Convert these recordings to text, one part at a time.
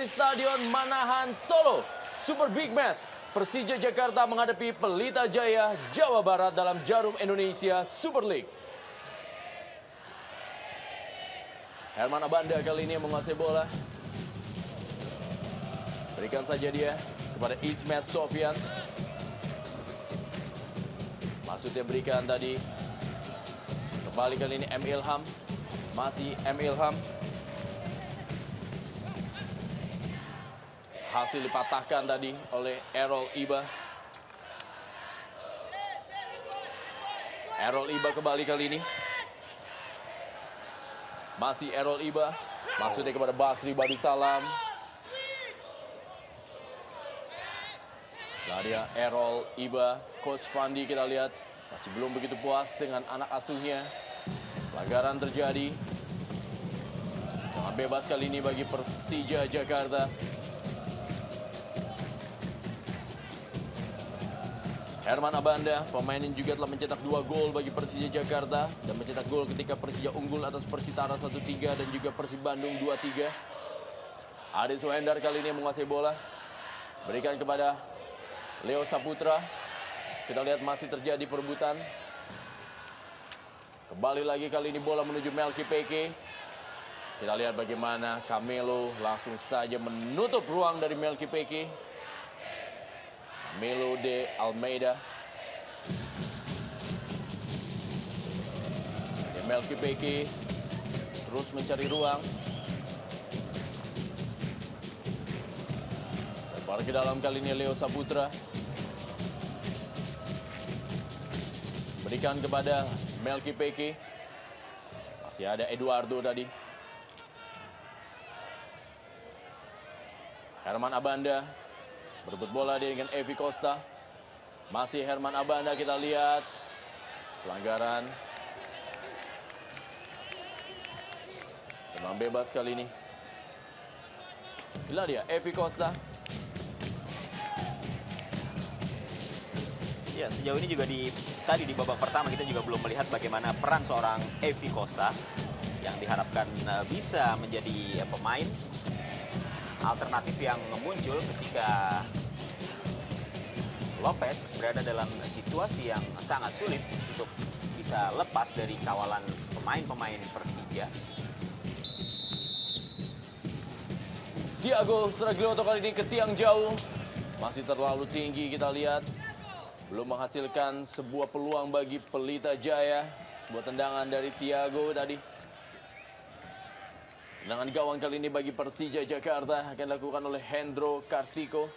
dari Stadion Manahan Solo. Super Big Match Persija Jakarta menghadapi Pelita Jaya Jawa Barat dalam Jarum Indonesia Super League. Herman Abanda kali ini menguasai bola. Berikan saja dia kepada Ismet Sofyan. Maksudnya berikan tadi. Kembali kali ini M. Ilham. Masih M. Ilham. Hasil dipatahkan tadi oleh Errol Iba. Errol Iba kembali kali ini. Masih Errol Iba. Maksudnya kepada Basri Badisalam. Nah dia Errol Iba. Coach Fandi kita lihat masih belum begitu puas dengan anak asuhnya. Pelanggaran terjadi. Jangan bebas kali ini bagi Persija Jakarta. Herman Abanda, pemain yang juga telah mencetak 2 gol bagi Persija Jakarta dan mencetak gol ketika Persija unggul atas Persitara 1-3 dan juga Persib Bandung 2-3. Ade Suhendar kali ini menguasai bola. Berikan kepada Leo Saputra. Kita lihat masih terjadi perebutan. Kembali lagi kali ini bola menuju Melki Peke. Kita lihat bagaimana Camelo langsung saja menutup ruang dari Melki Peke. Melo de Almeida. Melki Peke terus mencari ruang. Lebar ke dalam kali ini Leo Saputra. Berikan kepada Melki Peke. Masih ada Eduardo tadi. Herman Abanda. Berebut bola dia dengan Evi Costa. Masih Herman Abanda kita lihat. Pelanggaran. Tenang bebas kali ini. Inilah dia Evi Costa. Ya, sejauh ini juga tadi di babak pertama kita juga belum melihat bagaimana peran seorang Evi Costa yang diharapkan bisa menjadi pemain alternatif yang muncul ketika Lopez berada dalam situasi yang sangat sulit untuk bisa lepas dari kawalan pemain-pemain Persija. Thiago Seraglioto kali ini ke tiang jauh. Masih terlalu tinggi kita lihat. Belum menghasilkan sebuah peluang bagi Pelita Jaya. Sebuah tendangan dari Thiago tadi. Tendangan gawang kali ini bagi Persija Jakarta akan dilakukan oleh Hendro Kartiko.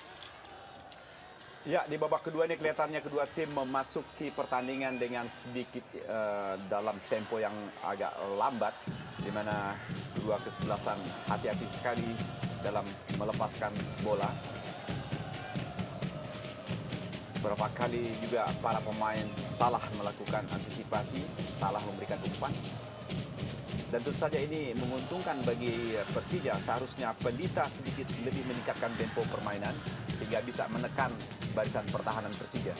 Ya, di babak kedua ini kelihatannya kedua tim memasuki pertandingan dengan sedikit dalam tempo yang agak lambat, di mana kedua kesebelasan hati-hati sekali dalam melepaskan bola. Beberapa kali juga para pemain salah melakukan antisipasi, salah memberikan umpan. Dan tentu saja ini menguntungkan bagi Persija. Seharusnya Pelita sedikit lebih meningkatkan tempo permainan sehingga bisa menekan barisan pertahanan Persija.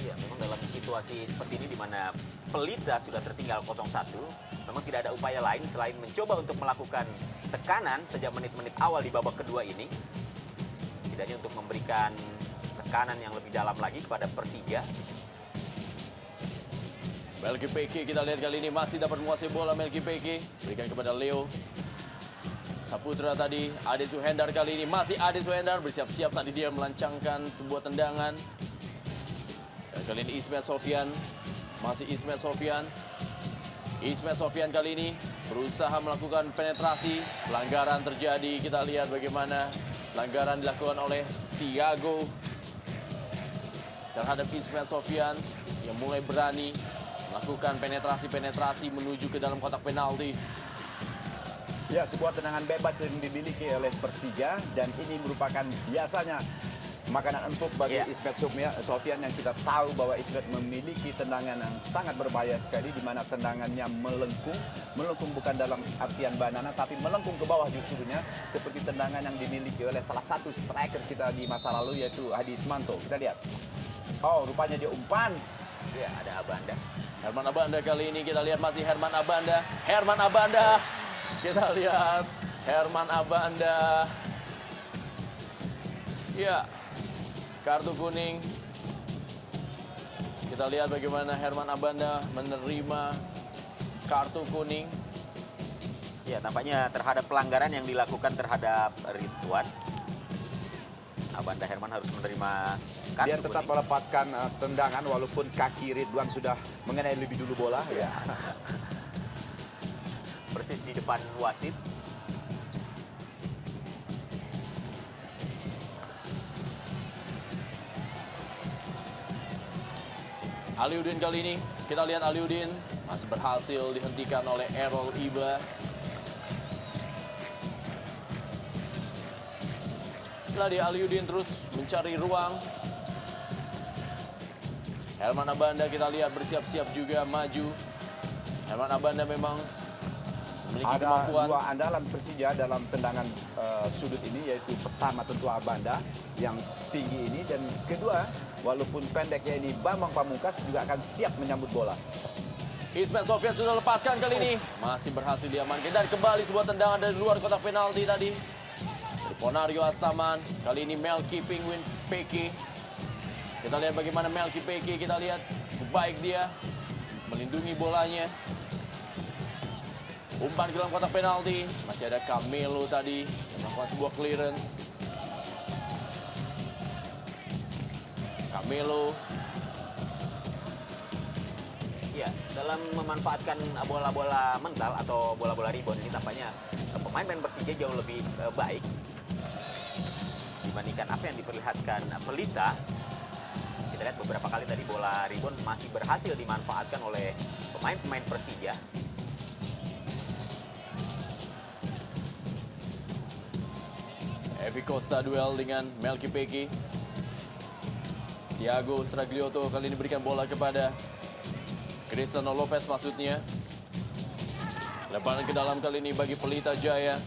Ya, memang dalam situasi seperti ini di mana Pelita sudah tertinggal 0-1, memang tidak ada upaya lain selain mencoba untuk melakukan tekanan sejak menit-menit awal di babak kedua ini. Setidaknya untuk memberikan tekanan yang lebih dalam lagi kepada Persija. Melki Peke kita lihat kali ini masih dapat menguasai bola. Melki Peke berikan kepada Leo Saputra tadi. Ade Suhendar kali ini masih Ade Suhendar bersiap-siap tadi dia melancangkan sebuah tendangan. Dan kali ini Ismet Sofyan. Masih Ismet Sofyan. Ismet Sofyan kali ini berusaha melakukan penetrasi. Pelanggaran terjadi. Kita lihat bagaimana pelanggaran dilakukan oleh Thiago terhadap Ismet Sofyan yang mulai berani melakukan penetrasi menuju ke dalam kotak penalti. Ya, sebuah tendangan bebas yang dimiliki oleh Persija dan ini merupakan biasanya makanan empuk bagi Ismet Sofyan yang kita tahu bahwa Ismet memiliki tendangan yang sangat berbahaya sekali di mana tendangannya melengkung bukan dalam artian banana tapi melengkung ke bawah justrunya seperti tendangan yang dimiliki oleh salah satu striker kita di masa lalu yaitu Hadi Ismanto. Kita lihat. Oh, rupanya dia umpan. Ya, ada Abanda. Herman Abanda kali ini kita lihat masih Herman Abanda. Herman Abanda. Kita lihat Herman Abanda. Ya, kartu kuning. Kita lihat bagaimana Herman Abanda menerima kartu kuning. Ya, tampaknya terhadap pelanggaran yang dilakukan terhadap Ridwan, Abanda Herman harus menerima kartu Dia tetap kuning. melepaskan tendangan walaupun kaki Ridwan sudah mengenai lebih dulu bola. Ya. Persis di depan wasit. Aliudin kali ini, kita lihat Aliudin masih berhasil dihentikan oleh Errol Iba. Ladi Aliudin terus mencari ruang. Herman Abanda kita lihat bersiap-siap juga maju. Herman Abanda memang memiliki Ada kemampuan. dua andalan Persija dalam tendangan sudut ini, yaitu pertama tentu Abanda yang tinggi ini, dan kedua walaupun pendeknya ini Bambang Pamungkas juga akan siap menyambut bola. Ismet Sofyan sudah lepaskan kali ini. Masih berhasil diamankan dan kembali sebuah tendangan dari luar kotak penalti tadi. Dari Ponario Astaman, kali ini Melki Penguin Peki. Kita lihat bagaimana Melki Peki, kita lihat cukup baik dia melindungi bolanya. Umpan ke dalam kotak penalti, masih ada Camelo tadi yang melakukan sebuah clearance. Camelo. Ya, dalam memanfaatkan bola-bola mental atau bola-bola rebound ini tampaknya pemain-pemain Persija jauh lebih baik dibandingkan apa yang diperlihatkan Pelita. Kita lihat beberapa kali tadi bola rebound masih berhasil dimanfaatkan oleh pemain-pemain Persija. Evi Costa duel dengan Melki Peki. Thiago Stragliotto kali ini berikan bola kepada Cristiano Lopez maksudnya. Lemparan ke dalam kali ini bagi Pelita Jaya.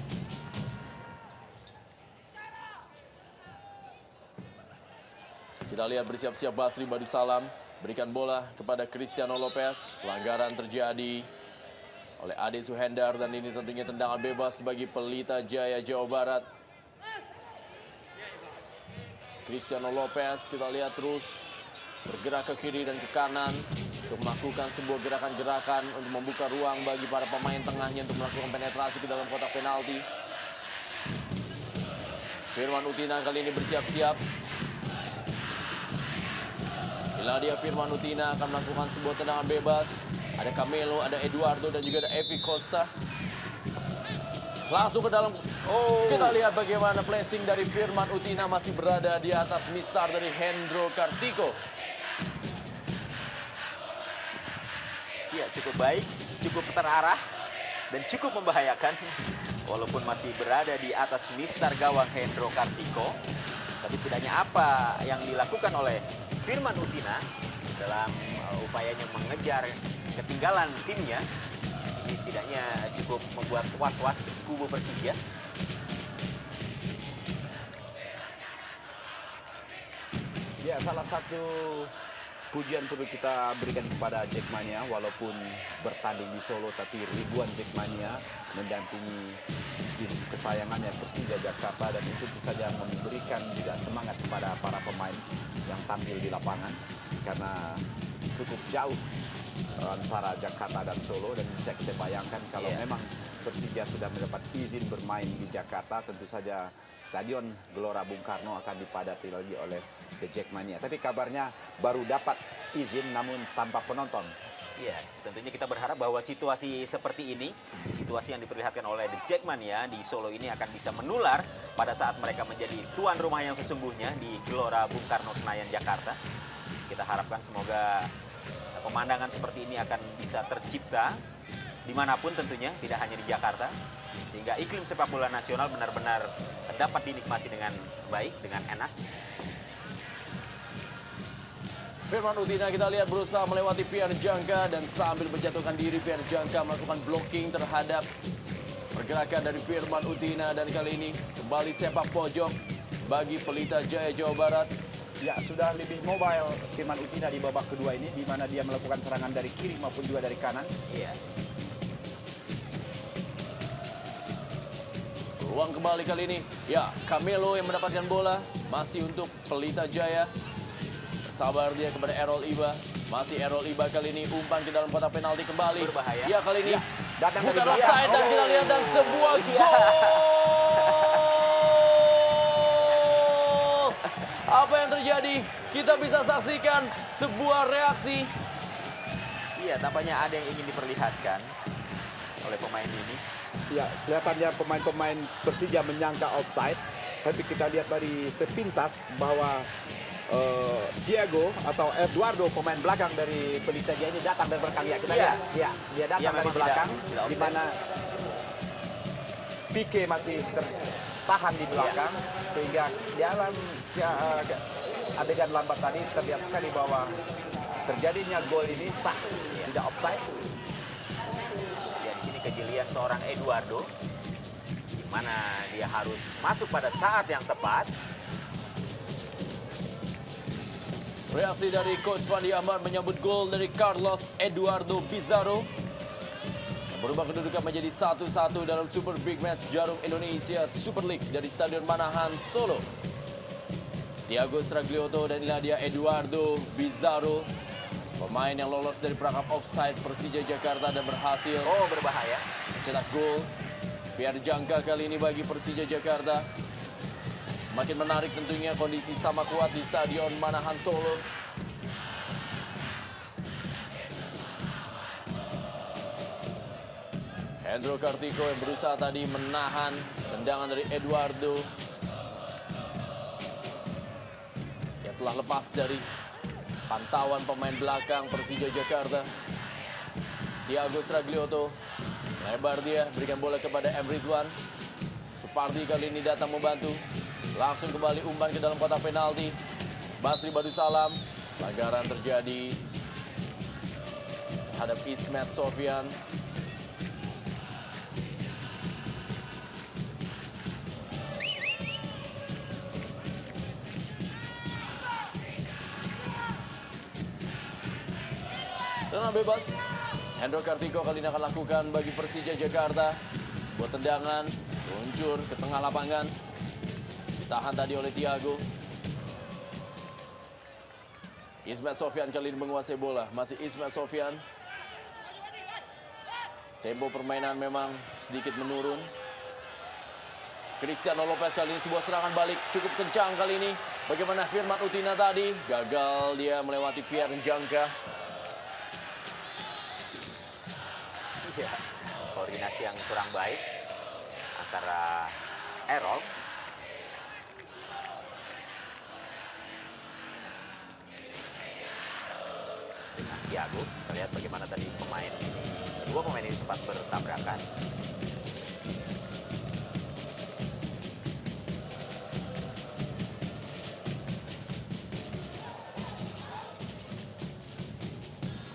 Kita lihat bersiap-siap Basri Badusalam. Berikan bola kepada Cristiano Lopez. Pelanggaran terjadi oleh Ade Suhendar dan ini tentunya tendangan bebas bagi Pelita Jaya Jawa Barat. Cristiano Lopez kita lihat terus bergerak ke kiri dan ke kanan untuk melakukan sebuah gerakan-gerakan untuk membuka ruang bagi para pemain tengahnya untuk melakukan penetrasi ke dalam kotak penalti. Firman Utina kali ini bersiap-siap. Ila dia Firman Utina akan melakukan sebuah tendangan bebas. Ada Camelo, ada Eduardo dan juga ada Evi Costa. Langsung ke dalam. Kita lihat bagaimana placing dari Firman Utina masih berada di atas misar dari Hendro Kartiko. Ya, cukup baik, cukup terarah, dan cukup membahayakan. Walaupun masih berada di atas mistar gawang Hendro Kartiko. Tapi setidaknya apa yang dilakukan oleh Firman Utina dalam upayanya mengejar ketinggalan timnya, ini setidaknya cukup membuat was-was kubu Persija. Ya, salah satu pujian perlu kita berikan kepada Jackmania, walaupun bertanding di Solo tapi ribuan Jackmania mendampingi tim kesayangannya Persija Jakarta, dan itu tentu saja memberikan juga semangat kepada para pemain yang tampil di lapangan karena cukup jauh antara Jakarta dan Solo, dan bisa kita bayangkan kalau memang Persija sudah mendapat izin bermain di Jakarta, tentu saja Stadion Gelora Bung Karno akan dipadati lagi oleh The Jackmania. Tapi kabarnya baru dapat izin namun tanpa penonton. Ya, tentunya kita berharap bahwa situasi seperti ini, situasi yang diperlihatkan oleh The Jackmania di Solo ini akan bisa menular pada saat mereka menjadi tuan rumah yang sesungguhnya di Gelora Bung Karno Senayan, Jakarta. Kita harapkan semoga pemandangan seperti ini akan bisa tercipta dimanapun tentunya, tidak hanya di Jakarta, sehingga iklim sepak bola nasional benar-benar dapat dinikmati dengan baik, dengan enak. Firman Utina kita lihat berusaha melewati Pierre Jangka dan sambil menjatuhkan diri Pierre Jangka melakukan blocking terhadap pergerakan dari Firman Utina, dan kali ini kembali sepak pojok bagi Pelita Jaya Jawa Barat. Ya, sudah lebih mobile Firman Utina di babak kedua ini, di mana dia melakukan serangan dari kiri maupun juga dari kanan. Iya. Ruang kembali kali ini. Ya, Camelo yang mendapatkan bola. Masih untuk Pelita Jaya. Sabar dia kepada Errol Iba. Masih Errol Iba kali ini umpan ke dalam kotak penalti kembali. Berbahaya. Ya, kali ini Ya, datang dari bukan belakang. offside dan kita lihat dan sebuah gol. Apa yang terjadi? Kita bisa saksikan sebuah reaksi. Iya, tampaknya ada yang ingin diperlihatkan oleh pemain ini. Ya, kelihatannya pemain-pemain Persija menyangka offside, tapi kita lihat dari sepintas bahwa Diego atau Eduardo, pemain belakang dari Pelita Jaya ini datang dari belakang. Ya, kita Iya. lihat. Ya, dia datang Iya, dari memang belakang, tidak di offside. mana Pique masih tertahan di belakang, sehingga dalam adegan lambat tadi terlihat sekali bahwa terjadinya gol ini sah, tidak offside. Ya, di sini kejelian seorang Eduardo, di mana dia harus masuk pada saat yang tepat. Reaksi dari Coach Fandi Ahmad menyambut gol dari Carlos Eduardo Pizarro. Yang berubah kedudukan menjadi 1-1 dalam Super Big Match Jarum Indonesia Super League dari Stadion Manahan, Solo. Thiago Stragliotto dan inilah dia Eduardo Pizarro. Pemain yang lolos dari perangkap offside Persija Jakarta dan berhasil Oh, berbahaya. mencetak gol. Biar jangka kali ini bagi Persija Jakarta. Semakin menarik tentunya kondisi sama kuat di Stadion Manahan Solo. Hendro Kartiko yang berusaha tadi menahan tendangan dari Eduardo. Yang telah lepas dari pantauan pemain belakang Persija Jakarta. Thiago Stragliotto. Lebar dia, berikan bola kepada M. Ridwan. Supardi kali ini datang membantu. Langsung kembali umpan ke dalam kotak penalti. Basri Badusalam. Pelanggaran terjadi terhadap Ismet Sofyan. Tenang bebas. Hendro Kartiko kali ini akan lakukan bagi Persija Jakarta. Sebuah tendangan luncur ke tengah lapangan. Ditahan tadi oleh Thiago. Ismet Sofyan kali ini menguasai bola. Masih Ismet Sofyan. Tempo permainan memang sedikit menurun. Cristiano Lopez kali ini sebuah serangan balik cukup kencang kali ini. Bagaimana Firman Utina tadi. Gagal dia melewati Pierre Njangka. Ya, koordinasi yang kurang baik antara Errol dengan Thiago. Kita lihat bagaimana tadi kedua pemain ini sempat bertabrakan.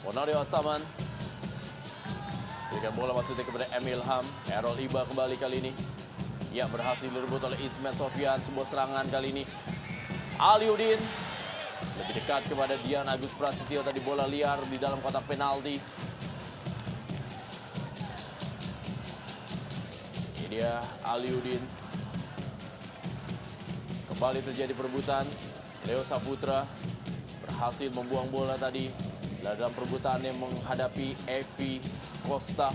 Onario Asaman. Berikan bola maksudnya kepada Emil Ham. Errol Iba kembali kali ini. Ya, berhasil direbut oleh Ismet Sofyan. Sebuah serangan kali ini. Aliudin. Lebih dekat kepada Dian Agus Prasetyo. Tadi bola liar di dalam kotak penalti. Ini dia Aliudin. Kembali terjadi perebutan. Leo Saputra berhasil membuang bola tadi dalam perebutan yang menghadapi Evi Costa.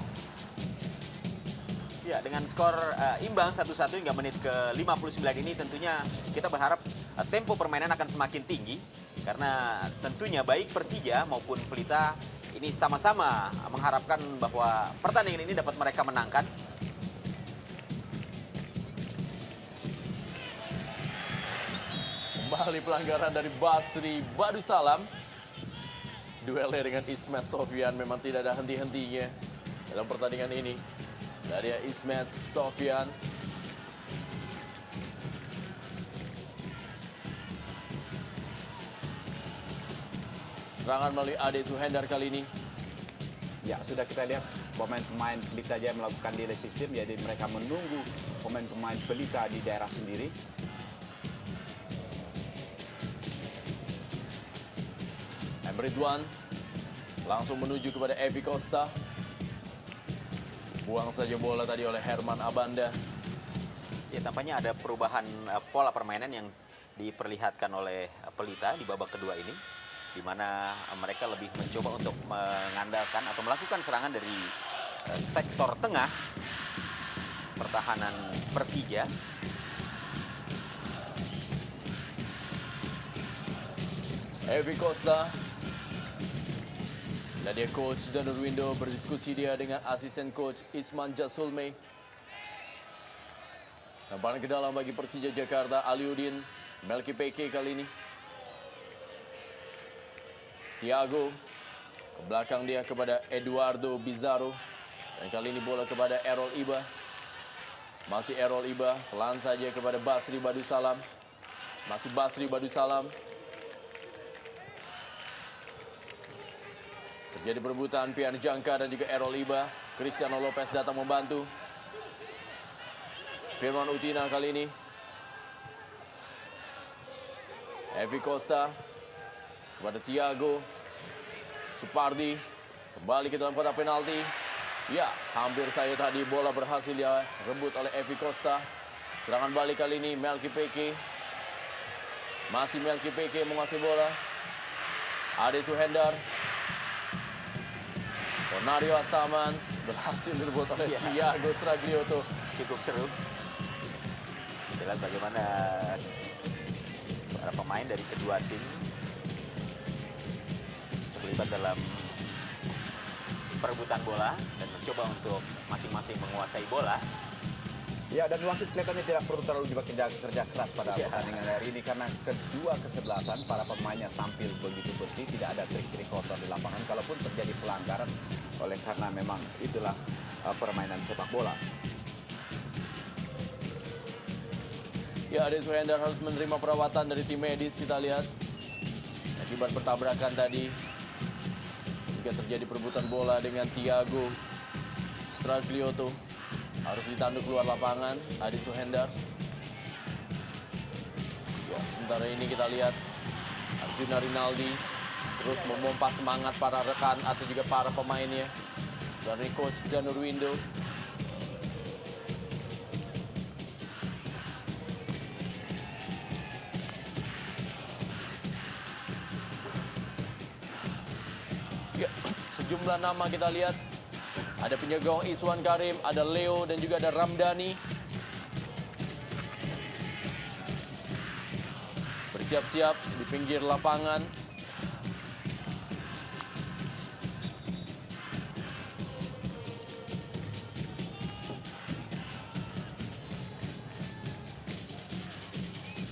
Ya, dengan skor imbang 1-1 hingga menit ke-59 ini tentunya kita berharap tempo permainan akan semakin tinggi. Karena tentunya baik Persija maupun Pelita ini sama-sama mengharapkan bahwa pertandingan ini dapat mereka menangkan. Kembali pelanggaran dari Basri Badusalam. Duelnya dengan Ismet Sofyan memang tidak ada henti-hentinya dalam pertandingan ini. Dari Ismet Sofyan. Serangan melalui Ade Suhendar kali ini. Ya, sudah kita lihat pemain-pemain Pelita Jaya melakukan delay system, jadi mereka menunggu pemain-pemain Pelita di daerah sendiri. M. Ridwan langsung menuju kepada Evi Costa. Buang saja bola tadi oleh Herman Abanda. Ya, tampaknya ada perubahan pola permainan yang diperlihatkan oleh Pelita di babak kedua ini, di mana mereka lebih mencoba untuk mengandalkan atau melakukan serangan dari sektor tengah pertahanan Persija. Evi Costa. Dan dia coach Danur Windo berdiskusi dia dengan asisten coach Isman Jasulme. Namparan ke dalam bagi Persija Jakarta, Aliudin, Melki Peke kali ini. Thiago, ke belakang dia kepada Eduardo Bizarro. Dan kali ini bola kepada Errol Iba. Masih Errol Iba, pelan saja kepada Basri Badusalam. Masih Basri Badusalam. Terjadi perebutan Pian Jangka dan juga Errol Iba. Cristiano Lopez datang membantu. Firman Utina kali ini. Evi Costa kepada Thiago. Supardi kembali ke dalam kotak penalti. Ya, hampir saja tadi bola berhasil dia rebut oleh Evi Costa. Serangan balik kali ini Melki Peke. Masih Melki Peke menguasai bola. Ade Suhendar. Tornario Astaman berhasil direbut oleh Thiago Straglioto. Cukup seru. Kita lihat bagaimana para pemain dari kedua tim terlibat dalam perebutan bola dan mencoba untuk masing-masing menguasai bola. Ya, dan wasit kelihatannya tidak perlu terlalu kerja keras pada pertandingan hari ini karena kedua kesebelasan para pemainnya tampil begitu bersih, tidak ada trik-trik kotor di lapangan. Kalaupun terjadi pelanggaran oleh karena memang itulah permainan sepak bola. Ya, Ade Suhendar harus menerima perawatan dari tim medis, kita lihat. Akibat bertabrakan tadi. Juga terjadi perebutan bola dengan Thiago Straglioto. Harus ditanduk keluar lapangan, Ade Suhendar. Ya, sementara ini kita lihat Arjuna Rinaldi terus memompa semangat para rekan atau juga para pemainnya. Dari coach Danur Windo. Ya, sejumlah nama kita lihat. Ada penjaga gawang Iswan Karim, ada Leo dan juga ada Ramdhani. Bersiap-siap di pinggir lapangan.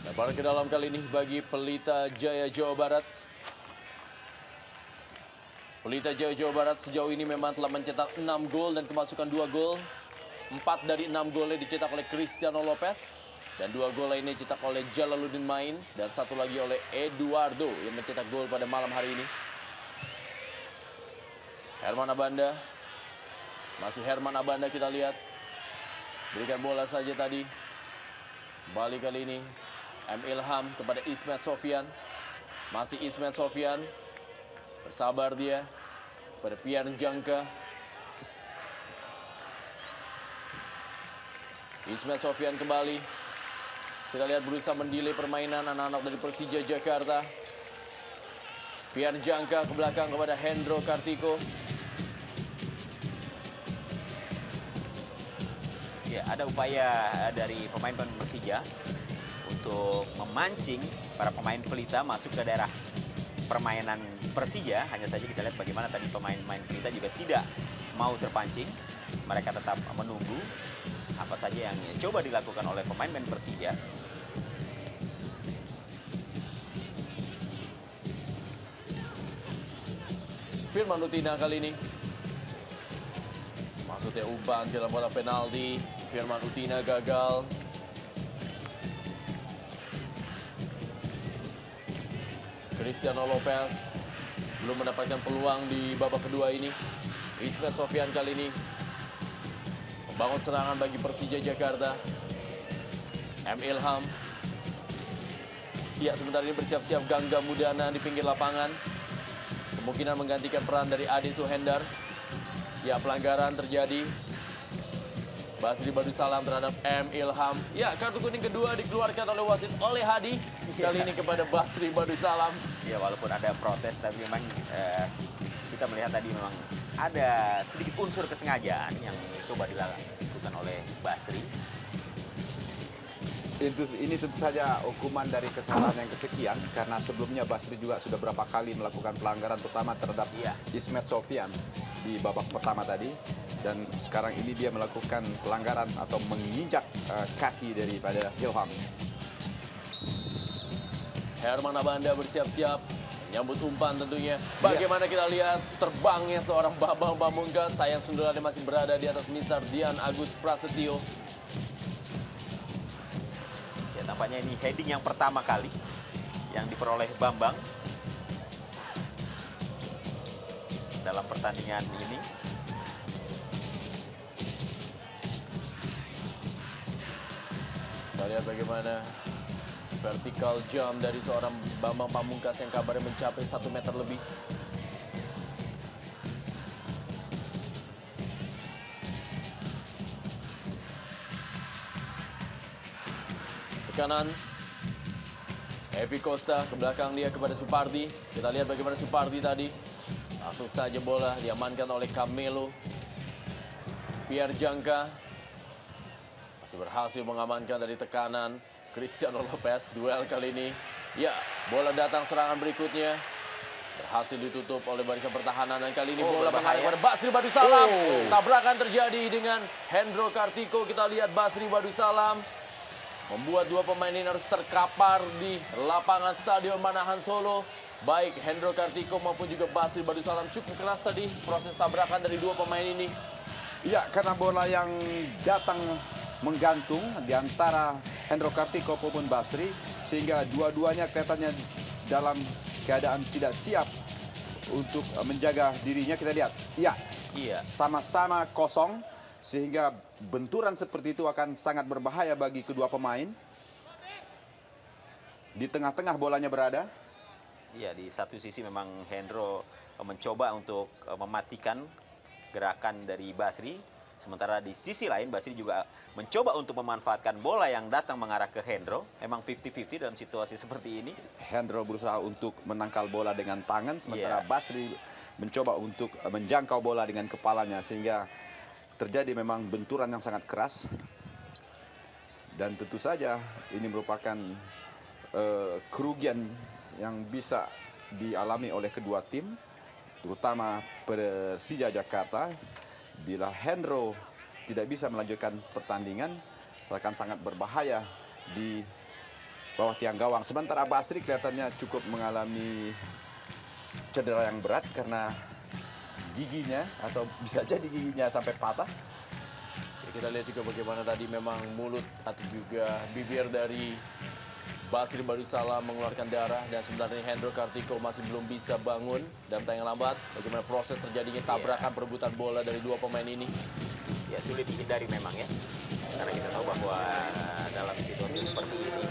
Lemparan ke dalam kali ini bagi Pelita Jaya Jawa Barat. Pelita Jaya Jawa Barat sejauh ini memang telah mencetak 6 gol dan kemasukan 2 gol. 4 dari 6 golnya dicetak oleh Cristiano Lopez. Dan 2 gol lainnya dicetak oleh Jalaluddin Main. Dan 1 lagi oleh Eduardo yang mencetak gol pada malam hari ini. Herman Abanda. Masih Herman Abanda kita lihat. Berikan bola saja tadi. Balik kali ini. M. Ilham kepada Ismet Sofyan. Masih Ismet Sofyan. Bersabar dia pada Pian Jangka. Ismet Sofyan kembali. Kita lihat berusaha mendelay permainan anak-anak dari Persija Jakarta. Pian Jangka ke belakang kepada Hendro Kartiko. Ya, ada upaya dari pemain-pemain Persija untuk memancing para pemain Pelita masuk ke daerah permainan Persija. Hanya saja kita lihat bagaimana tadi pemain-pemain Pelita juga tidak mau terpancing. Mereka tetap menunggu apa saja yang coba dilakukan oleh pemain-pemain Persija. Firman Utina kali ini. Maksudnya umpan dalam bola penalti. Firman Utina gagal. Cristiano Lopez belum mendapatkan peluang di babak kedua ini. Ismet Sofyan kali ini membangun serangan bagi Persija Jakarta. M. Ilham. Ya, sebentar ini bersiap-siap Gangga Mudana di pinggir lapangan. Kemungkinan menggantikan peran dari Ade Suhendar. Ya, pelanggaran terjadi. Basri Badusalam terhadap M. Ilham. Ya, kartu kuning kedua dikeluarkan oleh wasit oleh Hadi. Kali ini kepada Basri Badusalam. Ya, walaupun ada protes, tapi memang kita melihat tadi memang ada sedikit unsur kesengajaan yang coba dilakukan oleh Basri. Ini tentu saja hukuman dari kesalahan yang kesekian, karena sebelumnya Basri juga sudah berapa kali melakukan pelanggaran, terutama terhadap Ismet Sofyan di babak pertama tadi. Dan sekarang ini dia melakukan pelanggaran atau menginjak kaki daripada Ilham. Herman Abanda bersiap-siap menyambut umpan tentunya. Bagaimana kita lihat terbangnya seorang Bambang Pamungkas. Sayang sundulannya masih berada di atas misar Dian Agus Prasetyo. Ya, tampaknya ini heading yang pertama kali yang diperoleh Bambang dalam pertandingan ini. Kita lihat bagaimana vertical jump dari seorang Bambang Pamungkas yang kabarnya mencapai 1 meter lebih. Tekanan. Evi Costa ke belakang dia kepada Supardi. Kita lihat bagaimana Supardi tadi. Langsung saja bola diamankan oleh Camelo. Pierre Jangka masih berhasil mengamankan dari tekanan Cristiano Lopez. Duel kali ini. Ya, bola datang serangan berikutnya. Berhasil ditutup oleh barisan pertahanan. Dan kali ini bola mengarah kepada Basri Badusalam. Tabrakan terjadi dengan Hendro Kartiko. Kita lihat Basri Badusalam membuat dua pemain ini harus terkapar di lapangan Stadion Manahan Solo. Baik Hendro Kartiko maupun juga Basri Badusalam cukup keras tadi proses tabrakan dari dua pemain ini. Ya, karena bola yang datang menggantung di antara Hendro Kartiko maupun Basri, sehingga dua-duanya kelihatannya dalam keadaan tidak siap untuk menjaga dirinya. Kita lihat, sama-sama kosong, sehingga benturan seperti itu akan sangat berbahaya bagi kedua pemain. Di tengah-tengah bolanya berada. Iya, di satu sisi memang Hendro mencoba untuk mematikan gerakan dari Basri. Sementara di sisi lain Basri juga mencoba untuk memanfaatkan bola yang datang mengarah ke Hendro. Emang 50-50 dalam situasi seperti ini. Hendro berusaha untuk menangkal bola dengan tangan, sementara Basri mencoba untuk menjangkau bola dengan kepalanya, sehingga terjadi memang benturan yang sangat keras. Dan tentu saja ini merupakan kerugian yang bisa dialami oleh kedua tim, terutama Persija Jakarta. Bila Hendro tidak bisa melanjutkan pertandingan, akan sangat berbahaya di bawah tiang gawang. Sementara Basri kelihatannya cukup mengalami cedera yang berat karena giginya, atau bisa jadi giginya sampai patah. Kita lihat juga bagaimana tadi memang mulut atau juga bibir dari Basri Badusalam mengeluarkan darah, dan sebenarnya Hendro Kartiko masih belum bisa bangun dalam tangan lambat. Bagaimana proses terjadinya tabrakan perebutan bola dari dua pemain ini? Ya, sulit dihindari memang ya. Karena kita tahu bahwa dalam situasi seperti ini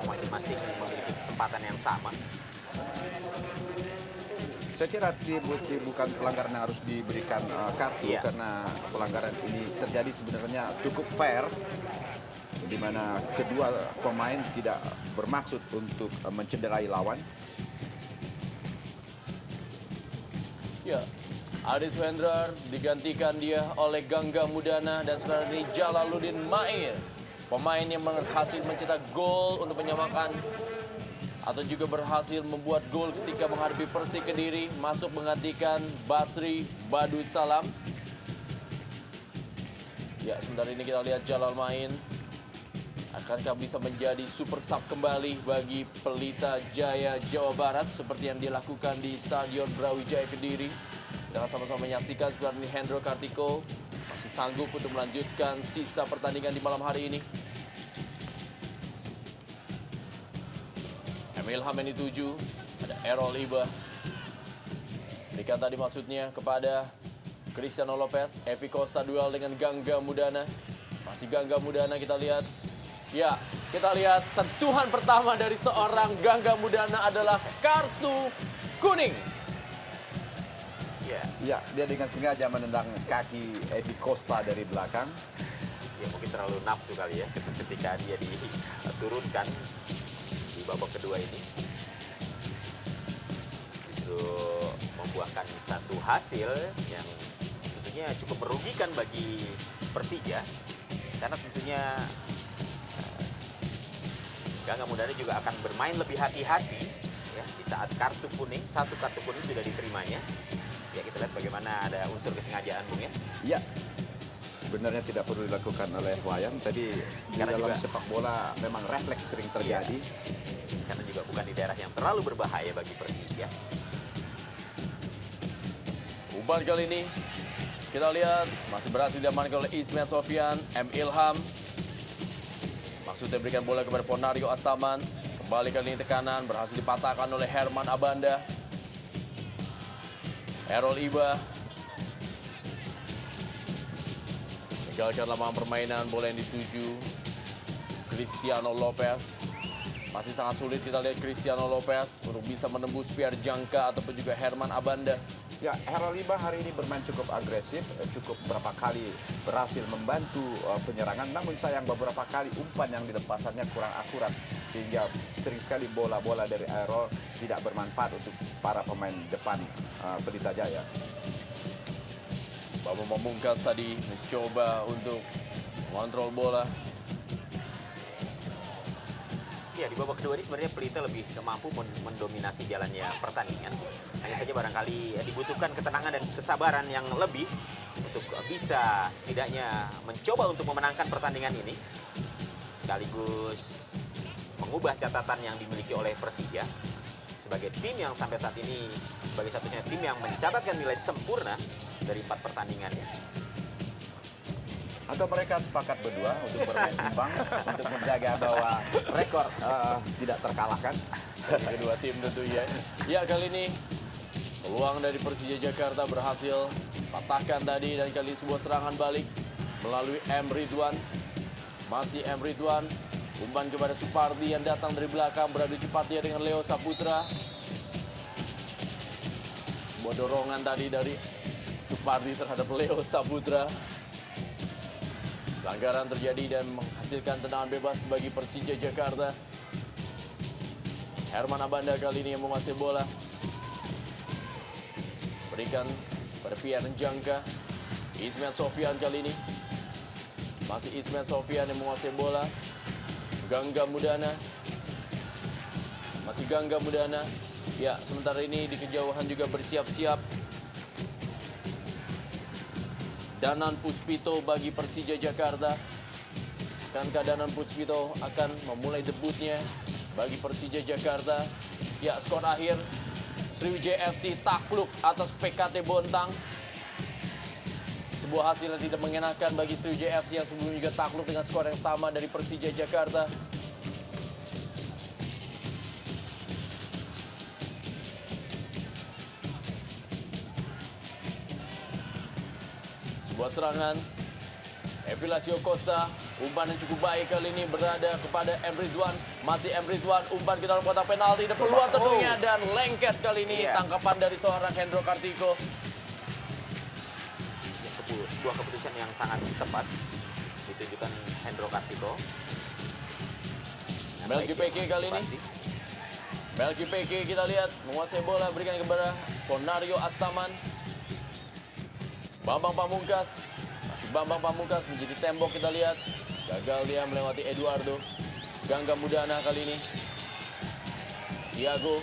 masing-masing memiliki kesempatan yang sama. Saya kira bukan pelanggaran yang harus diberikan kartu, karena pelanggaran ini terjadi sebenarnya cukup fair, di mana kedua pemain tidak bermaksud untuk mencederai lawan. Ya, Adi Suhendrar digantikan dia oleh Gangga Mudana, dan sebenarnya ini Jalaluddin Mair, pemain yang berhasil mencetak gol untuk menyamakan atau juga berhasil membuat gol ketika menghadapi Persik Kediri, masuk menggantikan Basri Badusalam. Ya, sebentar ini kita lihat Jalal main. Akankah bisa menjadi super sub kembali bagi Pelita Jaya Jawa Barat seperti yang dilakukan di Stadion Brawijaya Kediri? Kita akan sama-sama menyaksikan sebenarnya Hendro Kartiko masih sanggup untuk melanjutkan sisa pertandingan di malam hari ini. Emil Hameni 7, ada Errol Iba. Berikan tadi maksudnya kepada Cristiano Lopez. Evi Costa duel dengan Gangga Mudana. Masih Gangga Mudana, kita lihat. Ya, kita lihat sentuhan pertama dari seorang Gangga Mudana adalah kartu kuning. Ya, dia dengan sengaja menendang kaki Evi Costa dari belakang. Ya mungkin terlalu nafsu kali ya ketika dia diturunkan di babak kedua ini. Justru membuahkan satu hasil yang tentunya cukup merugikan bagi Persija. Karena tentunya Gangga Mudana juga akan bermain lebih hati-hati ya, di saat satu kartu kuning sudah diterimanya. Ya kita lihat bagaimana ada unsur kesengajaan, Bung ya. Ya, sebenarnya tidak perlu dilakukan oleh Wayan. Tadi di Karena dalam juga- sepak bola memang refleks sering terjadi. Karena juga bukan di daerah yang terlalu berbahaya bagi Persija. Umpan kali ini kita lihat masih berhasil diamankan oleh Ismet Sofyan, M. Ilham. Maksudnya berikan bola kepada Ponario Astaman. Kembali kali ini tekanan berhasil dipatahkan oleh Herman Abanda. Errol Iba. Meninggalkan lapangan permainan, bola yang dituju Cristiano Lopez. Masih sangat sulit kita lihat Cristiano Lopez untuk bisa menembus Pierre Jangka ataupun juga Herman Abanda. Ya, Heraliba hari ini bermain cukup agresif, cukup berapa kali berhasil membantu penyerangan. Namun sayang beberapa kali umpan yang dilepasannya kurang akurat. Sehingga sering sekali bola-bola dari Errol tidak bermanfaat untuk para pemain depan Pelita Jaya. Bambang Pamungkas tadi mencoba untuk mengontrol bola. Ya, di babak kedua ini sebenarnya Pelita lebih mampu mendominasi jalannya pertandingan. Hanya saja barangkali dibutuhkan ketenangan dan kesabaran yang lebih untuk bisa setidaknya mencoba untuk memenangkan pertandingan ini. Sekaligus mengubah catatan yang dimiliki oleh Persija sebagai tim yang sampai saat ini sebagai satunya tim yang mencatatkan nilai sempurna dari 4 pertandingannya. Atau mereka sepakat berdua untuk bermain imbang untuk menjaga bahwa rekor tidak terkalahkan. Bagi kedua tim tentunya. Ya, kali ini peluang dari Persija Jakarta berhasil patahkan tadi, dan kali ini sebuah serangan balik melalui M. Ridwan. Masih M. Ridwan, umpan kepada Supardi yang datang dari belakang, beradu cepat dia dengan Leo Saputra. Sebuah dorongan tadi dari Supardi terhadap Leo Saputra. Pelanggaran terjadi dan menghasilkan tendangan bebas bagi Persija Jakarta. Herman Abanda kali ini yang menguasai bola. Berikan pada Pierre Jangka. Ismet Sofyan kali ini. Masih Ismet Sofyan yang menguasai bola. Gangga Mudana. Masih Gangga Mudana. Ya, sementara ini di kejauhan juga bersiap-siap Danan Puspito bagi Persija Jakarta. Akankah Danan Puspito akan memulai debutnya bagi Persija Jakarta? Ya, skor akhir Sriwijaya FC takluk atas PKT Bontang. Sebuah hasil yang tidak mengenakan bagi Sriwijaya FC yang sebelumnya juga takluk dengan skor yang sama dari Persija Jakarta. Sebuah serangan Evilasio Costa, umpan yang cukup baik kali ini berada kepada M. Ridwan. Masih M. Ridwan, umpan ke dalam kotak penalti, ada peluang tentunya, dan lengket kali ini tangkapan dari seorang Hendro Kartiko. Sebuah keputusan yang sangat tepat ditunjukkan Hendro Kartiko. Melki Peke kali ini. Melki Peke kita lihat menguasai bola, berikan kepada Ponario Astaman. Bambang Pamungkas, masih Bambang Pamungkas menjadi tembok kita lihat. Gagal dia melewati Eduardo. Gangga Mudana kali ini. Thiago.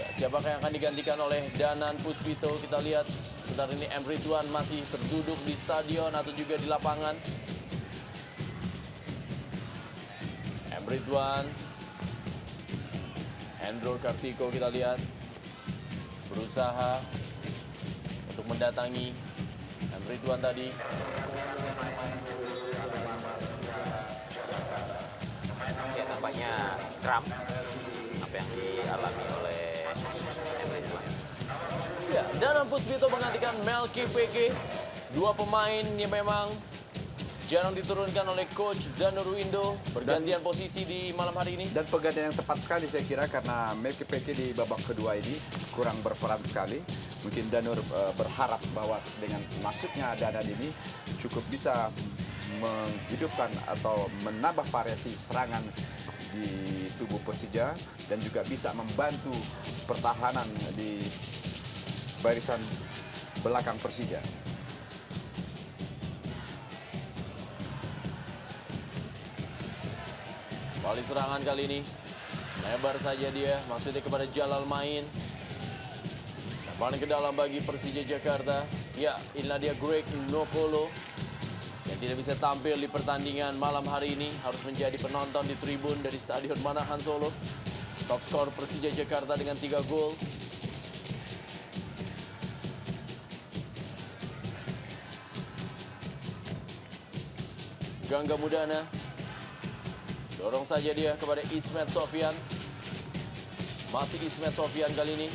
Ya, siapakah yang akan digantikan oleh Danan Puspito? Kita lihat sebentar ini M. Ridwan masih terduduk di stadion atau juga di lapangan. M. Ridwan. Hendro Kartiko kita lihat berusaha untuk mendatangi M. Ridwan tadi. Ya, tampaknya kram apa yang dialami oleh M. Ridwan. Ya, Danan Puspito menggantikan Melki Peke. Dua pemain yang memang jarang diturunkan oleh coach Danur Windo, pergantian posisi di malam hari ini. Dan pergantian yang tepat sekali saya kira karena Melki Peke di babak kedua ini kurang berperan sekali. Mungkin Danur berharap bahwa dengan masuknya Danan ini cukup bisa menghidupkan atau menambah variasi serangan di tubuh Persija dan juga bisa membantu pertahanan di barisan belakang Persija. Kembali serangan kali ini, lebar saja dia, maksudnya kepada Jalal Main. Lemparan ke dalam bagi Persija Jakarta. Ya, inilah dia Greg Nokolo yang tidak bisa tampil di pertandingan malam hari ini. Harus menjadi penonton di tribun dari Stadion Manahan Solo. Top skor Persija Jakarta dengan 3 gol. Gangga Mudana. Dorong saja dia kepada Ismet Sofyan. Masih Ismet Sofyan kali ini.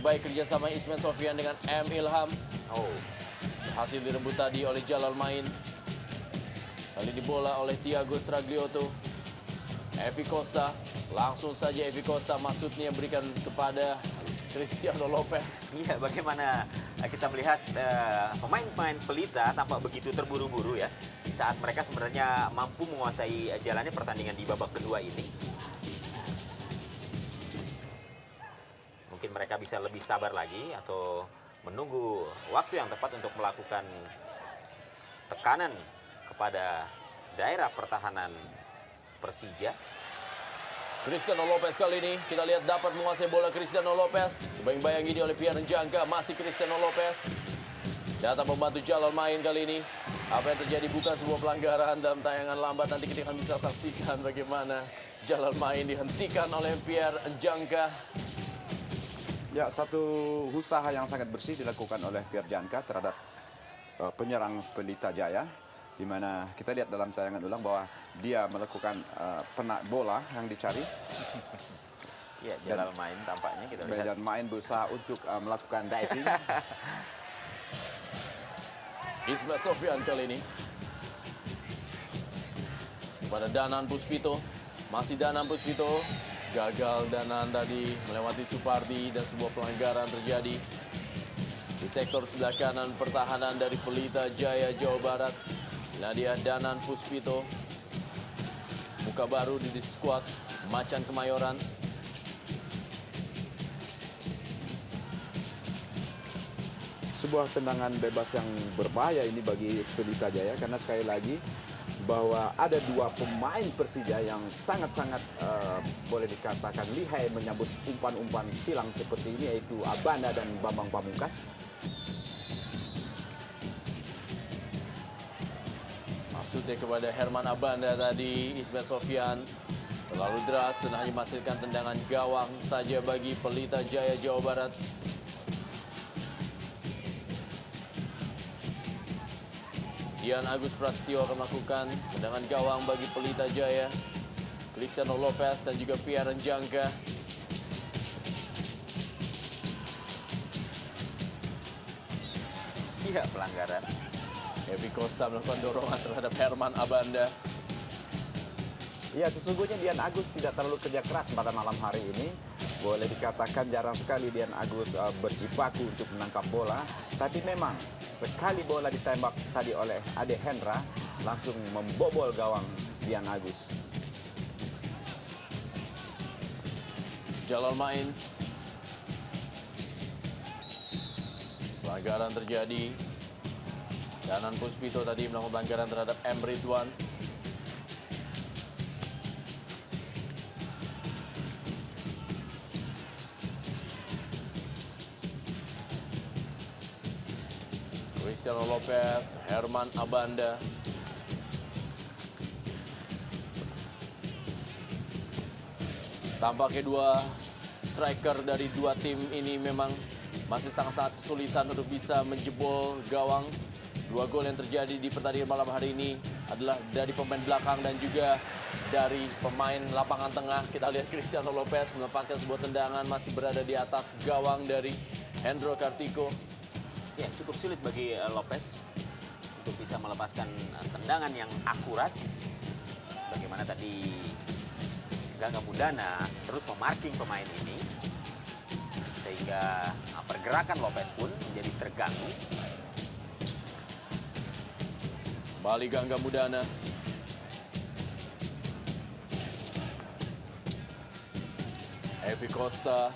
Baik kerjasama Ismet Sofyan dengan M. Ilham. Hasil direbut tadi oleh Jalal Main. Kali ini bola oleh Thiago Stragliotto. Evi Costa. Langsung saja Evi Costa maksudnya berikan kepada Cristiano Lopez. Iya, bagaimana kita melihat pemain-pemain Pelita tampak begitu terburu-buru ya. Di saat mereka sebenarnya mampu menguasai jalannya pertandingan di babak kedua ini. Mungkin mereka bisa lebih sabar lagi atau menunggu waktu yang tepat untuk melakukan tekanan kepada daerah pertahanan Persija. Cristiano Lopez kali ini, kita lihat dapat menguasai bola Cristiano Lopez. Dibayang-bayangi dia oleh Pierre Njangka, masih Cristiano Lopez. Datang membantu Jalal Main kali ini. Apa yang terjadi bukan sebuah pelanggaran dalam tayangan lambat. Nanti kita akan bisa saksikan bagaimana Jalal Main dihentikan oleh Pierre Njangka. Ya, satu usaha yang sangat bersih dilakukan oleh Pierre Njangka terhadap penyerang Pelita Jaya. Di mana kita lihat dalam tayangan ulang bahwa dia melakukan penak bola yang dicari. Ya, Jalal Main tampaknya kita lihat. Dan Main berusaha untuk melakukan diving. Ismet Sofyan kali ini. Kepada Danan Puspito. Masih Danan Puspito. Gagal Danan tadi melewati Supardi dan sebuah pelanggaran terjadi di sektor sebelah kanan pertahanan dari Pelita Jaya, Jawa Barat. Nah, dia Danan Puspito, muka baru di skuad Macan Kemayoran. Sebuah tendangan bebas yang berbahaya ini bagi Pelita Jaya karena sekali lagi bahwa ada dua pemain Persija yang sangat-sangat boleh dikatakan lihai menyambut umpan-umpan silang seperti ini, yaitu Abanda dan Bambang Pamungkas. Maksudnya kepada Herman Abanda tadi, Ismet Sofyan terlalu deras dan hanya menghasilkan tendangan gawang saja bagi Pelita Jaya Jawa Barat. Dian Agus Prasetyo akan melakukan tendangan gawang bagi Pelita Jaya. Cristiano Lopez dan juga Pierre Njangka. Iya, pelanggaran. Evi Costa melakukan dorongan terhadap Herman Abanda. Ya, sesungguhnya Dian Agus tidak terlalu kerja keras pada malam hari ini. Boleh dikatakan jarang sekali Dian Agus berjibaku untuk menangkap bola. Tapi memang sekali bola ditembak tadi oleh Ade Hendra, langsung membobol gawang Dian Agus. Jalal Main. Pelanggaran terjadi. Danan Puspito tadi melakukan pelanggaran terhadap M. Ridwan. Cristiano Lopez, Herman Abanda. Tampaknya dua striker dari dua tim ini memang masih sangat-sangat kesulitan untuk bisa menjebol gawang. Dua gol yang terjadi di pertandingan malam hari ini adalah dari pemain belakang dan juga dari pemain lapangan tengah. Kita lihat Cristiano Lopez melepaskan sebuah tendangan, masih berada di atas gawang dari Hendro Kartiko. Ya, cukup sulit bagi Lopez untuk bisa melepaskan tendangan yang akurat. Bagaimana tadi Gangga Mudana terus memarking pemain ini sehingga pergerakan Lopez pun menjadi terganggu. Kembali Gangga Mudana. Evi Costa.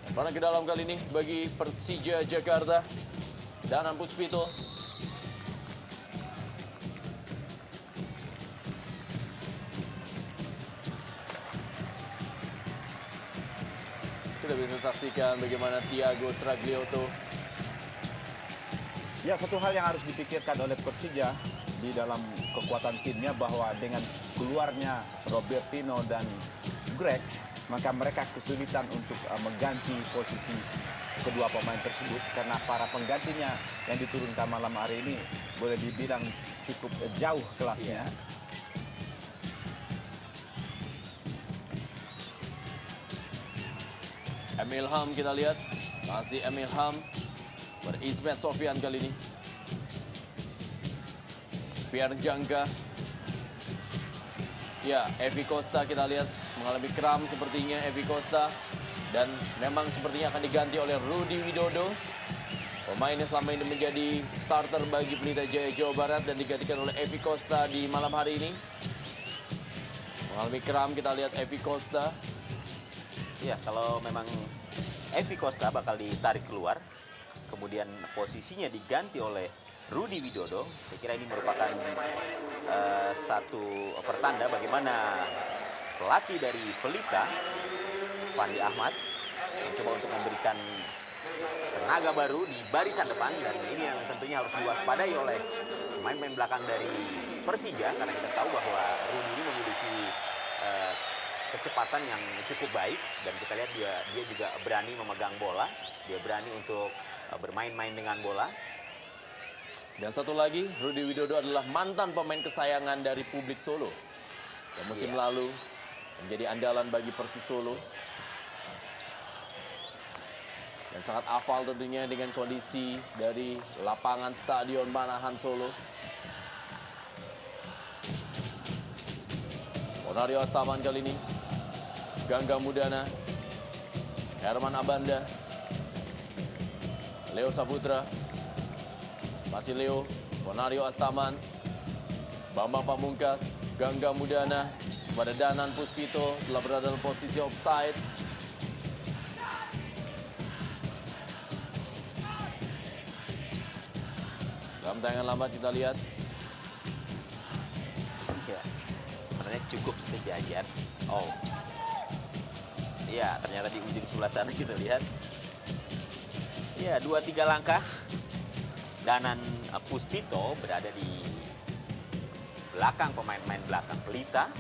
Lemparan ke dalam kali ini bagi Persija Jakarta. Danan Puspito. Sudah bisa saksikan bagaimana Thiago Stragliotto. Ya, satu hal yang harus dipikirkan oleh Persija di dalam kekuatan timnya bahwa dengan keluarnya Robertino dan Greg, maka mereka kesulitan untuk mengganti posisi kedua pemain tersebut karena para penggantinya yang diturunkan malam hari ini boleh dibilang cukup jauh kelasnya. Emil Ham kita lihat, masih Emil Ham berismet Sofian kali ini. Pierre Jangka. Ya, Evi Costa kita lihat mengalami kram sepertinya Evi Costa. Dan memang sepertinya akan diganti oleh Rudi Widodo. Pemain yang selama ini menjadi starter bagi Pelita Jaya Jawa Barat dan digantikan oleh Evi Costa di malam hari ini. Mengalami kram kita lihat Evi Costa. Ya, kalau memang Evi Costa bakal ditarik keluar, kemudian posisinya diganti oleh Rudi Widodo, saya kira ini merupakan satu pertanda bagaimana pelatih dari Pelita, Fandi Ahmad, mencoba untuk memberikan tenaga baru di barisan depan, dan ini yang tentunya harus diwaspadai oleh pemain-pemain belakang dari Persija, karena kita tahu bahwa Rudi ini memiliki kecepatan yang cukup baik, dan kita lihat dia juga berani memegang bola, dia berani untuk bermain-main dengan bola. Dan satu lagi, Rudi Widodo adalah mantan pemain kesayangan dari Publik Solo yang musim lalu menjadi andalan bagi Persis Solo. Dan sangat hafal tentunya dengan kondisi dari lapangan Stadion Manahan Solo. Ponario Astaman kali ini. Gangga Mudana. Herman Abanda. Leo Saputra. Masih Leo. Ponario Astaman. Bambang Pamungkas. Gangga Mudana. Kepada Danan Puspito. Telah berada dalam posisi offside. Dalam tayangan lambat kita lihat. Ya, sebenarnya cukup sejajar. Oh, ya ternyata di ujung sebelah sana kita lihat. Ya, 2-3 langkah. Danan Puspito berada di belakang pemain-pemain belakang Pelita.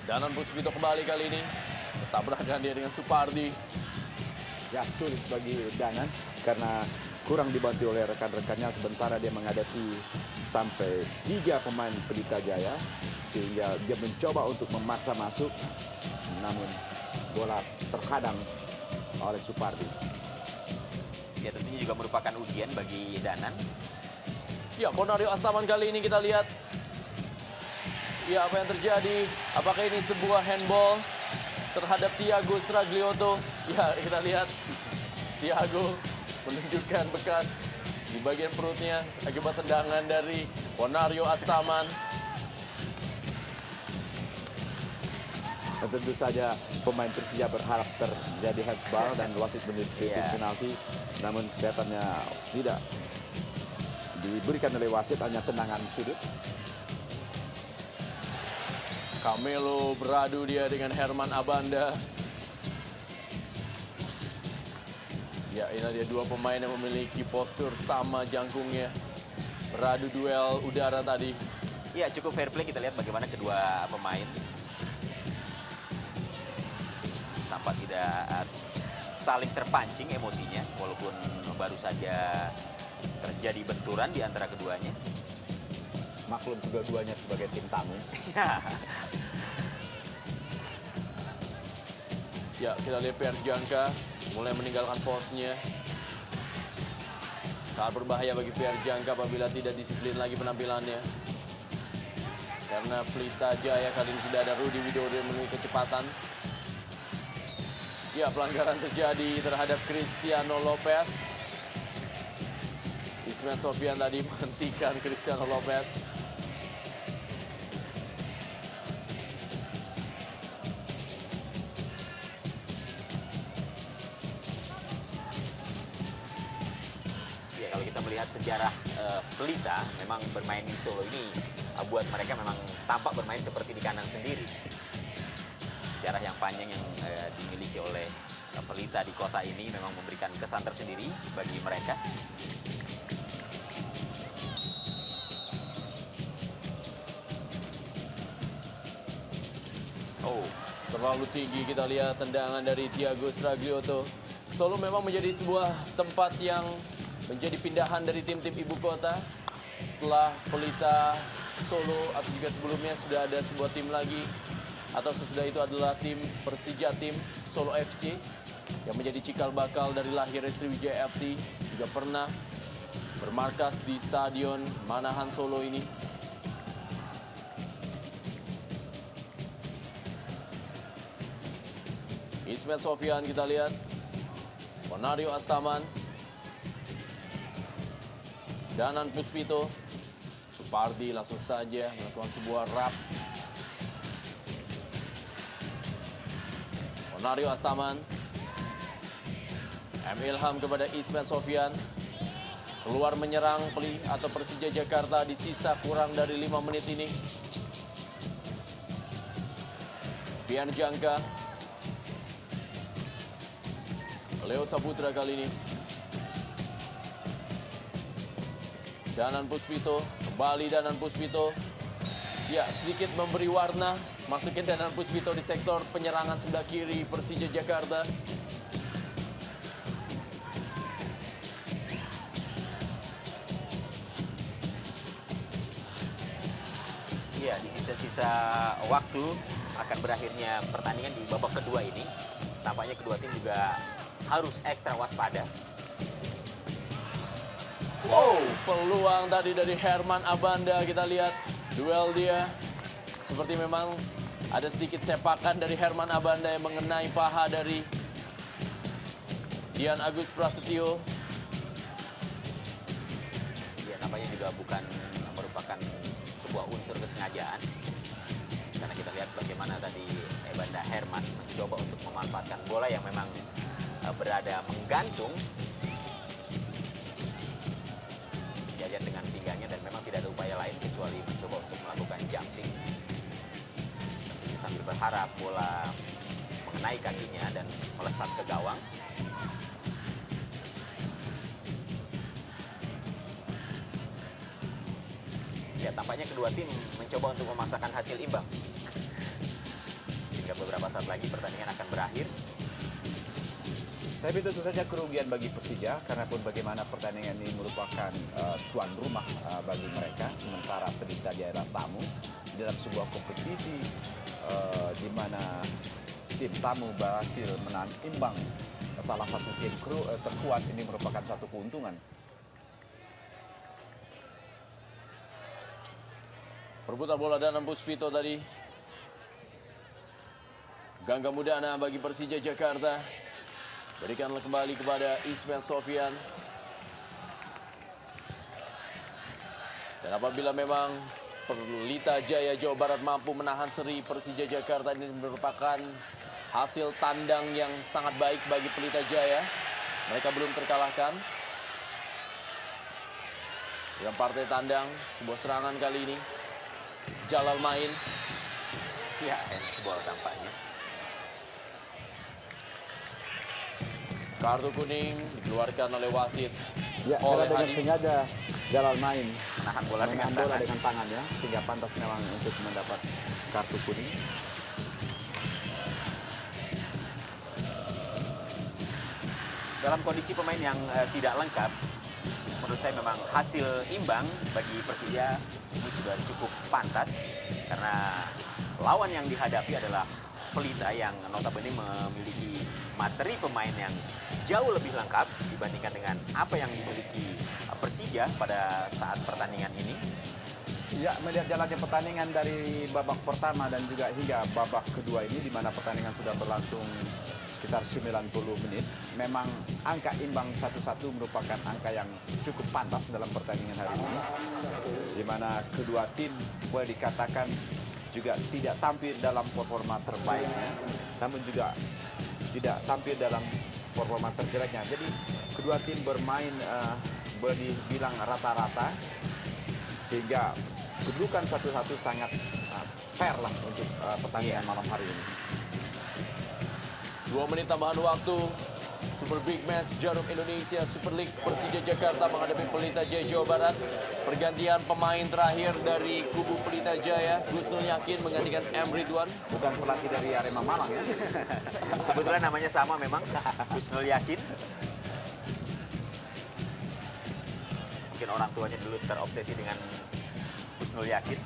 Danan Puspito kembali kali ini. Bertabrakan dia dengan Supardi. Ya, sulit bagi Danan karena kurang dibantu oleh rekan-rekannya, sementara dia menghadapi sampai 3 pemain Pelita Jaya sehingga dia mencoba untuk memaksa masuk, namun bola terhadang oleh Supardi. Ya, tentunya juga merupakan ujian bagi Danan. Ya, Ponario Astaman kali ini kita lihat. Ya, apa yang terjadi? Apakah ini sebuah handball terhadap Thiago Stragliotto? Ya, kita lihat Thiago menunjukkan bekas di bagian perutnya akibat tendangan dari Ponario Astaman. Dan tentu saja pemain Persija berharap terjadi handsball dan wasit menitipi penalti, namun kelihatannya tidak diberikan oleh wasit, hanya tendangan sudut. Camelo beradu dia dengan Herman Abanda. Ya, ini dia 2 pemain yang memiliki postur sama jangkungnya. Beradu duel udara tadi. Ya, cukup fair play, kita lihat bagaimana kedua pemain tampak tidak saling terpancing emosinya, walaupun baru saja terjadi benturan di antara keduanya. Maklum kedua-duanya sebagai tim tamu. Ya, Ya, kita lihat PR Jangka mulai meninggalkan posnya. Sangat berbahaya bagi PR Jangka apabila tidak disiplin lagi penampilannya. Karena Pelita Jaya kali ini sudah ada Rudi Widodo yang menemui kecepatan. Ya, pelanggaran terjadi terhadap Cristiano Lopez. Ismet Sofyan tadi menghentikan Cristiano Lopez. Ya, kalau kita melihat sejarah Pelita, memang bermain di Solo ini buat mereka memang tampak bermain seperti di kandang sendiri. Sejarah yang panjang yang dimiliki oleh Pelita di kota ini memang memberikan kesan tersendiri bagi mereka. Oh, terlalu tinggi kita lihat tendangan dari Thiago Stragliotto. Solo memang menjadi sebuah tempat yang menjadi pindahan dari tim-tim ibu kota. Setelah Pelita Solo atau juga sebelumnya sudah ada sebuah tim lagi, atau sesudah itu adalah tim Persija, tim Solo FC yang menjadi cikal bakal dari lahirnya Sriwijaya FC, juga pernah bermarkas di Stadion Manahan Solo ini. Ismet Sofyan kita lihat, Ponario Astaman, Danan Puspito, Supardi langsung saja melakukan sebuah rap. Ponario Astaman, M. Ilham kepada Ismet Sofyan, keluar menyerang Persija Jakarta di sisa kurang dari 5 menit ini. Pian Jangka, Leo Saputra kali ini. Danan Puspito, kembali Danan Puspito. Ya, sedikit memberi warna. Masukin Danan Puspito di sektor penyerangan sebelah kiri Persija Jakarta. Iya, di sisa-sisa waktu akan berakhirnya pertandingan di babak kedua ini, tampaknya kedua tim juga harus ekstra waspada. Wow, peluang tadi dari Herman Abanda, kita lihat duel dia. Seperti memang ada sedikit sepakan dari Herman Abanda yang mengenai paha dari Dian Agus Prasetyo. Ya, nampaknya juga bukan merupakan sebuah unsur kesengajaan. Karena kita lihat bagaimana tadi Ebanda Herman mencoba untuk memanfaatkan bola yang memang berada menggantung sejajar dengan pinggangnya, dan memang tidak ada upaya lain kecuali mencoba untuk melakukan jumping. Sambil berharap bola mengenai kakinya dan melesat ke gawang. Ya, tampaknya kedua tim mencoba untuk memaksakan hasil imbang. Hingga beberapa saat lagi pertandingan akan berakhir. Tapi tentu saja kerugian bagi Persija, karena pun bagaimana pertandingan ini merupakan tuan rumah bagi mereka, sementara Pelita Jaya adalah tamu dalam sebuah kompetisi di mana tim tamu berhasil menahan imbang salah satu tim terkuat. Ini merupakan satu keuntungan. Perebutan bola Danan Puspito tadi. Gangga Mudana bagi Persija Jakarta. Berikanlah kembali kepada Ismet Sofyan. Dan apabila memang Pelita Jaya Jawa Barat mampu menahan seri Persija Jakarta, ini merupakan hasil tandang yang sangat baik bagi Pelita Jaya. Mereka belum terkalahkan. Dalam partai tandang, sebuah serangan kali ini. Jalal main. Ya, handsball tampaknya. Kartu kuning dikeluarkan oleh wasit. Ya, oleh karena dengan Hadi. sengaja Jalal main Menahan bola dengan bola tangan. dengan tangannya, sehingga pantas memang untuk mendapat kartu kuning. Dalam kondisi pemain yang tidak lengkap, menurut saya memang hasil imbang bagi Persija ini sudah cukup pantas, karena lawan yang dihadapi adalah Pelita yang notabene memiliki materi pemain yang jauh lebih lengkap dibandingkan dengan apa yang dimiliki Persija pada saat pertandingan ini. Ya, melihat jalannya pertandingan dari babak pertama dan juga hingga babak kedua ini, di mana pertandingan sudah berlangsung sekitar 90 menit, memang angka imbang 1-1 merupakan angka yang cukup pantas dalam pertandingan hari ini, di mana kedua tim boleh dikatakan juga tidak tampil dalam performa terbaiknya, namun juga tidak tampil dalam performa terjeleknya. Jadi kedua tim bermain boleh dibilang rata-rata, sehingga kedudukan 1-1 sangat fair lah untuk pertandingan malam hari ini. 2 menit tambahan waktu. Super Big Match Jarum Indonesia Super League, Persija Jakarta menghadapi Pelita Jaya Jawa Barat. Pergantian pemain terakhir dari kubu Pelita Jaya, Gusnul Yakin menggantikan M. Ridwan. Bukan pelatih dari Arema Malang ya. Kebetulan namanya sama memang, Gusnul Yakin. Mungkin orang tuanya dulu terobsesi dengan Gusnul Yakin,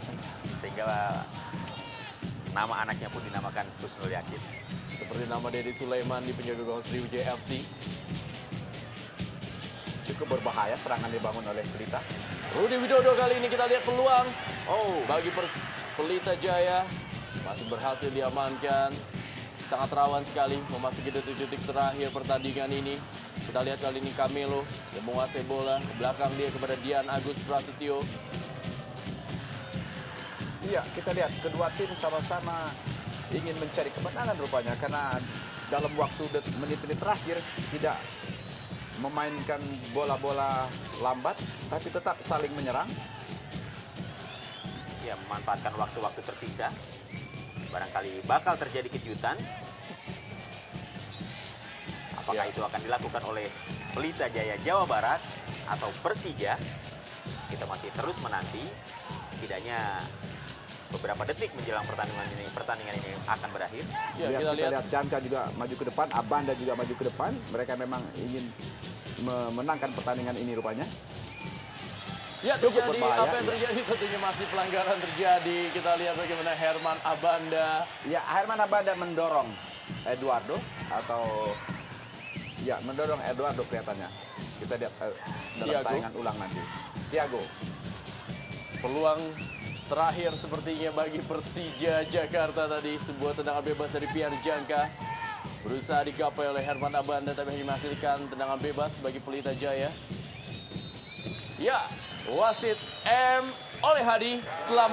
sehingga nama anaknya pun dinamakan Gusnul Yakin. Seperti nama Dedi Sulaiman di penjaga gawang Sriwijaya FC. Cukup berbahaya serangan dibangun oleh Pelita. Rudi Widodo kali ini kita lihat peluang. Oh, Bagi Pelita Jaya masih berhasil diamankan. Sangat rawan sekali memasuki detik-detik terakhir pertandingan ini. Kita lihat kali ini Camilo yang menguasai bola. Ke belakang dia kepada Dian Agus Prasetyo. Iya, kita lihat kedua tim sama-sama ingin mencari kemenangan rupanya, karena dalam waktu menit-menit terakhir tidak memainkan bola-bola lambat, tapi tetap saling menyerang. ya memanfaatkan waktu-waktu tersisa. Barangkali bakal terjadi kejutan. Apakah itu akan dilakukan oleh Pelita Jaya Jawa Barat atau Persija? Kita masih terus menanti. Setidaknya beberapa detik menjelang pertandingan ini akan berakhir. Ya, Kita kita lihat lihat Janka juga maju ke depan, Abanda juga maju ke depan. Mereka memang ingin memenangkan pertandingan ini rupanya. ya cukup terjadi berbahaya, apa yang iya. terjadi, tentunya masih pelanggaran terjadi. Kita lihat bagaimana Herman Abanda. Ya, Herman Abanda mendorong Eduardo mendorong Eduardo kelihatannya. Kita lihat dalam Thiago. tayangan ulang nanti. Thiago. Peluang terakhir sepertinya bagi Persija Jakarta tadi. Sebuah tendangan bebas dari Pian Janka. Berusaha digapai oleh Herman Abanda, tapi hanya menghasilkan tendangan bebas bagi Pelita Jaya. Ya, wasit M. Oleh Hadi telah